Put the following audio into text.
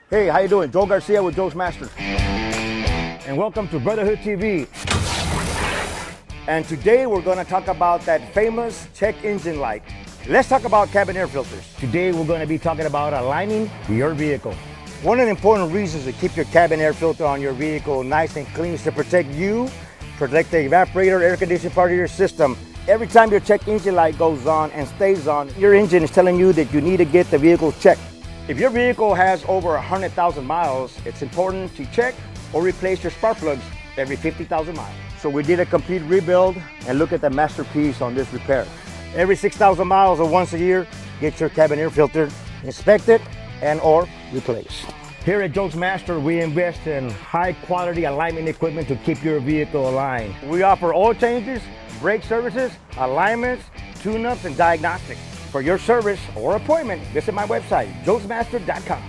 Hey, how you doing? Joe Garcia with Joe's Masters. And welcome to Brotherhood TV. And today we're going to talk about that famous check engine light. Let's talk about cabin air filters. Today we're going to be talking about aligning your vehicle. One of the important reasons to keep your cabin air filter on your vehicle nice and clean is to protect you, protect the evaporator, air conditioning part of your system. Every time your check engine light goes on and stays on, your engine is telling you that you need to get the vehicle checked. If your vehicle has over 100,000 miles, it's important to check or replace your spark plugs every 50,000 miles. So we did a complete rebuild, and look at the masterpiece on this repair. Every 6,000 miles or once a year, get your cabin air filter inspected and or replaced. Here at Joe's Master, we invest in high quality alignment equipment to keep your vehicle aligned. We offer oil changes, brake services, alignments, tune-ups, and diagnostics. For your service or appointment, visit my website, joesmaster.com.